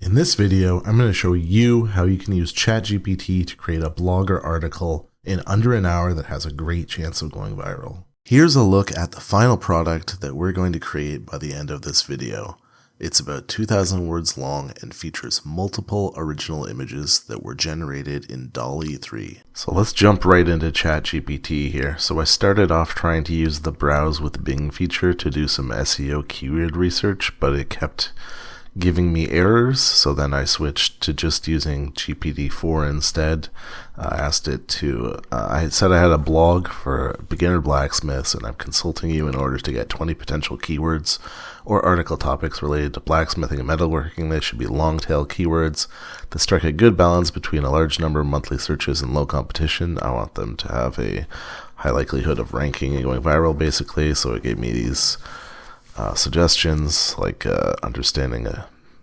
In this video, I'm going to show you how you can use ChatGPT to create a blog or article in under an hour that has a great chance of going viral. Here's a look at the final product that we're going to create by the end of this video. It's about 2,000 words long and features multiple original images that were generated in DALL-E 3. So let's jump right into ChatGPT here. So I started off trying to use the Browse with Bing feature to do some SEO keyword research, but it kept giving me errors, so then I switched to just using GPT-4 instead. I asked it to, I said I had a blog for beginner blacksmiths and I'm consulting you in order to get 20 potential keywords or article topics related to blacksmithing and metalworking. They should be long tail keywords that strike a good balance between a large number of monthly searches and low competition. I want them to have a high likelihood of ranking and going viral basically, so it gave me these suggestions like understanding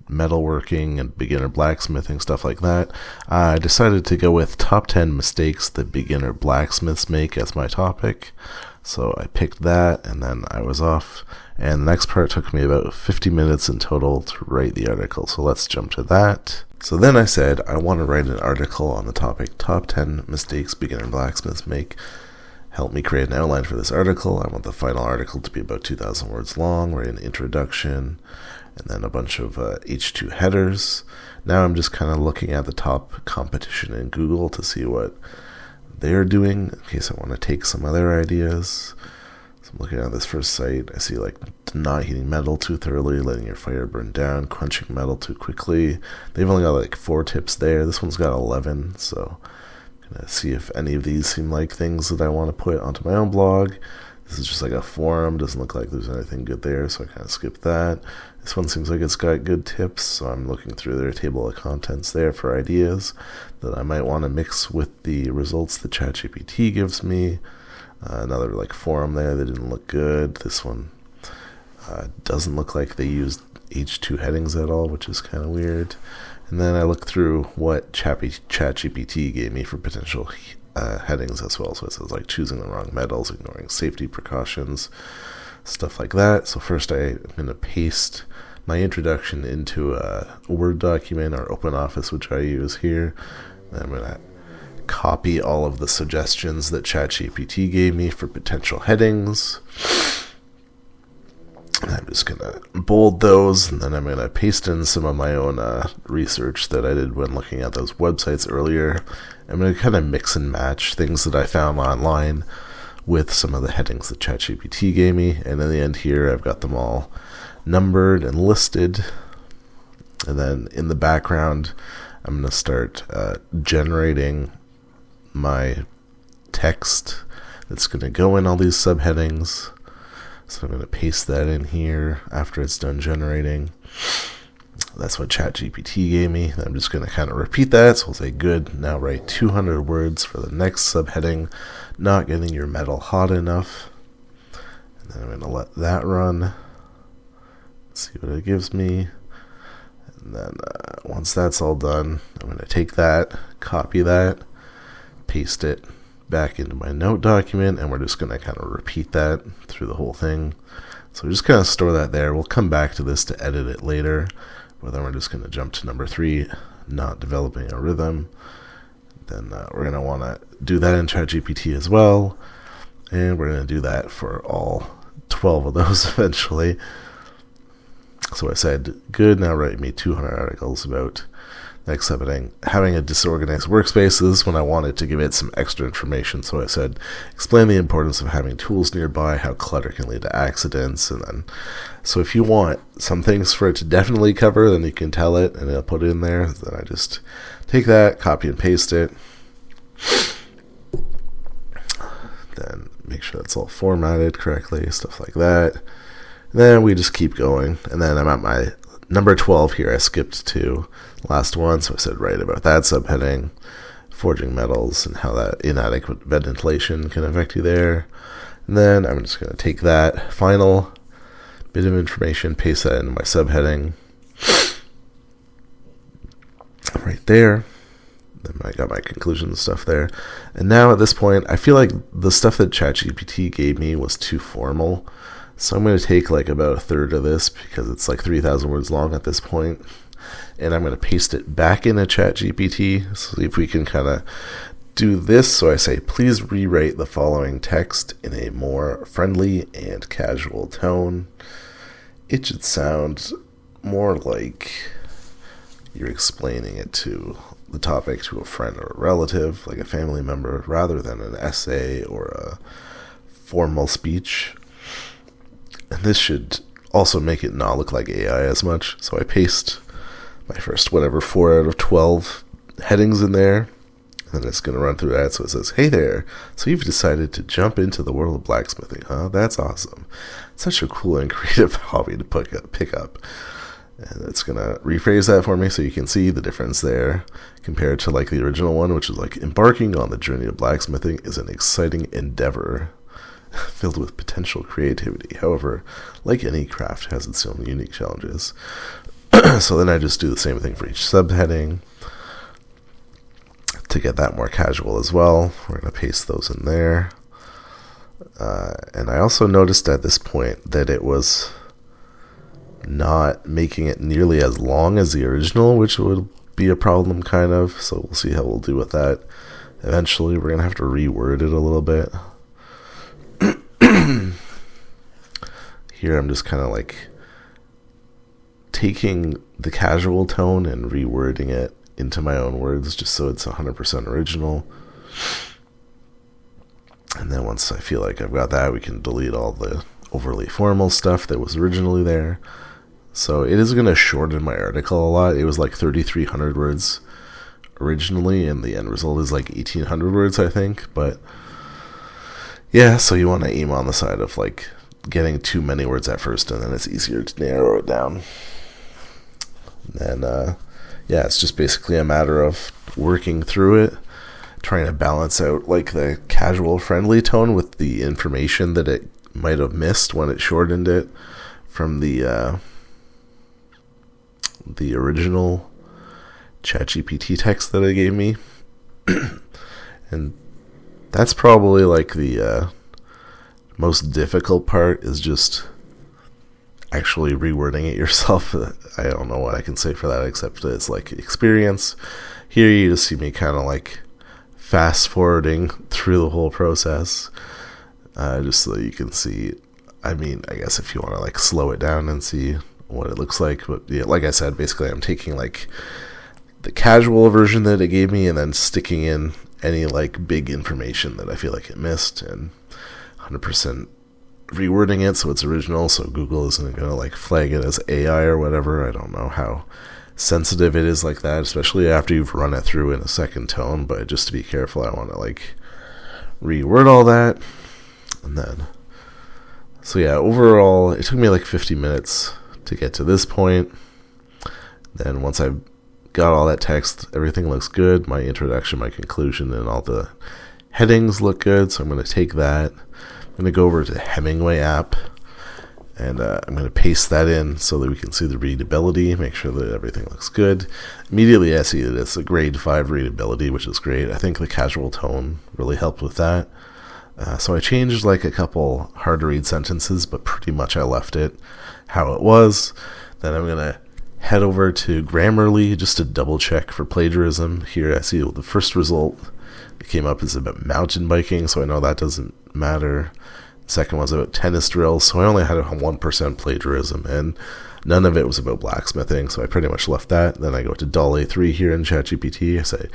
metalworking and beginner blacksmithing, stuff like that. I decided to go with top 10 mistakes that beginner blacksmiths make as my topic. So I picked that and then I was off. And the next part took me about 50 minutes in total to write the article. So let's jump to that. So then I said I want to write an article on the topic top 10 mistakes beginner blacksmiths make. Help me create an outline for this article. I want the final article to be about 2,000 words long, write an introduction, and then a bunch of H2 headers. Now I'm just kind of looking at the top competition in Google to see what they're doing in case I want to take some other ideas. So I'm looking at this first site. I see like not heating metal too thoroughly, letting your fire burn down, quenching metal too quickly. They've only got like 4 tips there. This one's got 11, so see if any of these seem like things that I want to put onto my own blog. This is just like a forum, doesn't look like there's anything good there, so I kind of skip that. This one seems like it's got good tips, so I'm looking through their table of contents there for ideas that I might want to mix with the results that ChatGPT gives me. Another like forum there that didn't look good. This one doesn't look like they used H2 headings at all, which is kind of weird. And then I look through what ChatGPT gave me for potential headings as well. So it says like choosing the wrong metals, ignoring safety precautions, stuff like that. So first I'm going to paste my introduction into a Word document or OpenOffice, which I use here. Then I'm going to copy all of the suggestions that ChatGPT gave me for potential headings. I'm just going to bold those, and then I'm going to paste in some of my own research that I did when looking at those websites earlier. I'm going to kind of mix and match things that I found online with some of the headings that ChatGPT gave me. And in the end here, I've got them all numbered and listed. And then in the background, I'm going to start generating my text that's going to go in all these subheadings. So I'm going to paste that in here after it's done generating. That's what ChatGPT gave me. I'm just going to kind of repeat that. So we'll say, good, now write 200 words for the next subheading, not getting your metal hot enough. And then I'm going to let that run. See what it gives me. And then once that's all done, I'm going to take that, copy that, paste it back into my note document, and we're just going to kind of repeat that through the whole thing. So just kind of store that there. We'll come back to this to edit it later, but then we're just going to jump to number 3, not developing a rhythm. Then we're going to want to do that in ChatGPT as well, and we're going to do that for all 12 of those eventually. So I said, good, now write me 200 articles about next subheading, having a disorganized workspace. This is when I wanted to give it some extra information. So I said, explain the importance of having tools nearby, how clutter can lead to accidents. And then, so if you want some things for it to definitely cover, then you can tell it and it'll put it in there. Then I just take that, copy and paste it. Then make sure that's all formatted correctly, stuff like that. And then we just keep going. And then I'm at my number 12 here. I skipped to last one, so I said write about that subheading, forging metals and how that inadequate ventilation can affect you there. And then I'm just going to take that final bit of information, paste that into my subheading right there. Then I got my conclusion stuff there. And now at this point, I feel like the stuff that ChatGPT gave me was too formal. So I'm going to take like about a third of this because it's like 3,000 words long at this point. and I'm going to paste it back into ChatGPT. See if we can kind of do this. So I say, please rewrite the following text in a more friendly and casual tone. It should sound more like you're explaining it to the topic to a friend or a relative, like a family member, rather than an essay or a formal speech. And this should also make it not look like AI as much. So I paste my first 4 out of 12 headings in there. And then it's going to run through that. So it says, hey there, so you've decided to jump into the world of blacksmithing, huh? That's awesome. It's such a cool and creative hobby to pick up. And it's going to rephrase that for me so you can see the difference there compared to like the original one, which is like, embarking on the journey of blacksmithing is an exciting endeavor filled with potential creativity. However, like any craft, has its own unique challenges. So then I just do the same thing for each subheading to get that more casual as well. We're going to paste those in there. And I also noticed at this point that it was not making it nearly as long as the original, which would be a problem kind of. So we'll see how we'll do with that. Eventually, we're going to have to reword it a little bit. Here I'm just kind of like taking the casual tone and rewording it into my own words just so it's 100% original. And then once I feel like I've got that, we can delete all the overly formal stuff that was originally there. So it is going to shorten my article a lot. It was like 3,300 words originally, and the end result is like 1,800 words, I think. But yeah, so you want to aim on the side of like getting too many words at first, and then it's easier to narrow it down. And then, yeah, it's just basically a matter of working through it, trying to balance out like the casual friendly tone with the information that it might have missed when it shortened it from the original ChatGPT text that it gave me. And that's probably like the most difficult part, is just actually rewording it yourself. I don't know what I can say for that except that it's like experience. Here you just see me kind of like fast forwarding through the whole process, just so you can see. I mean, I guess if you want to like slow it down and see what it looks like. But yeah, like I said, basically I'm taking like the casual version that it gave me and then sticking in any like big information that I feel like it missed, and 100% rewording it so it's original, so Google isn't going to like flag it as AI or whatever. I don't know how sensitive it is like that, especially after you've run it through in a second tone. But just to be careful, I want to like reword all that. And then, so yeah, overall it took me like 50 minutes to get to this point. Then once I got all that text, everything looks good. My introduction, my conclusion, and all the headings look good. So I'm going to take that. I'm going to go over to Hemingway app, and I'm going to paste that in so that we can see the readability, make sure that everything looks good. Immediately I see that it's a grade 5 readability, which is great. I think the casual tone really helped with that. So I changed like a couple hard to read sentences, but pretty much I left it how it was. Then I'm going to head over to Grammarly just to double check for plagiarism. Here I see the first result that came up is about mountain biking, so I know that doesn't matter. Second one's about tennis drills, so I only had 1% plagiarism, and none of it was about blacksmithing, so I pretty much left that. Then I go to DALL-E 3 here in ChatGPT. I say,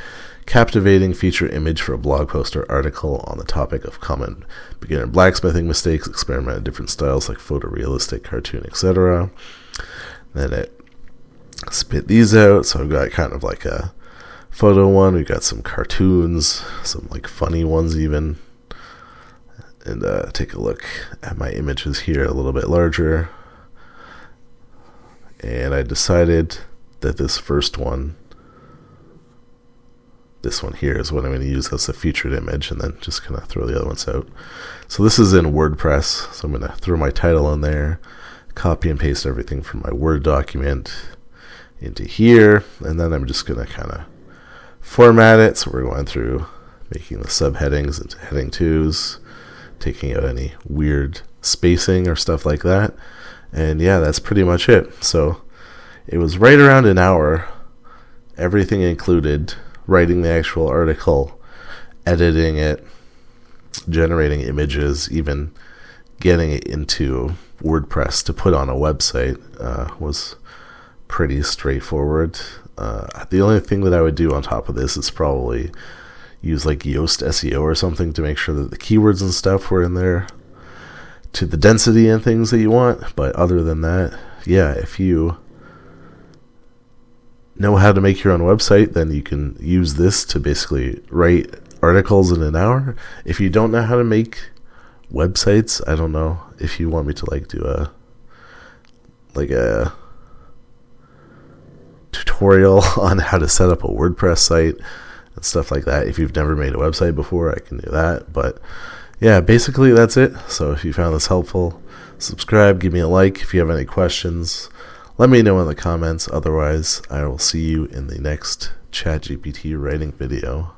captivating feature image for a blog post or article on the topic of common beginner blacksmithing mistakes, experiment in different styles like photorealistic, cartoon, etc. Then it spit these out, so I've got kind of like a photo one, we've got some cartoons, some like funny ones even. And take a look at my images here a little bit larger. And I decided that this first one, this one here, is what I'm going to use as a featured image, and then just kind of throw the other ones out. So this is in WordPress, so I'm going to throw my title in there, copy and paste everything from my Word document into here, and then I'm just going to kind of format it. So we're going through making the subheadings into heading 2s, taking out any weird spacing or stuff like that. And yeah, that's pretty much it. So It was right around an hour, everything included, writing the actual article, editing it, generating images, even getting it into WordPress to put on a website was pretty straightforward. The only thing that I would do on top of this is probably use like Yoast SEO or something to make sure that the keywords and stuff were in there to the density and things that you want. But other than that, yeah, if you know how to make your own website, then you can use this to basically write articles in an hour. If you don't know how to make websites, I don't know if you want me to like do a tutorial on how to set up a WordPress site and stuff like that. If you've never made a website before, I can do that. But yeah, basically that's it. So if you found this helpful, subscribe, give me a like. If you have any questions, let me know in the comments. Otherwise, I will see you in the next ChatGPT writing video.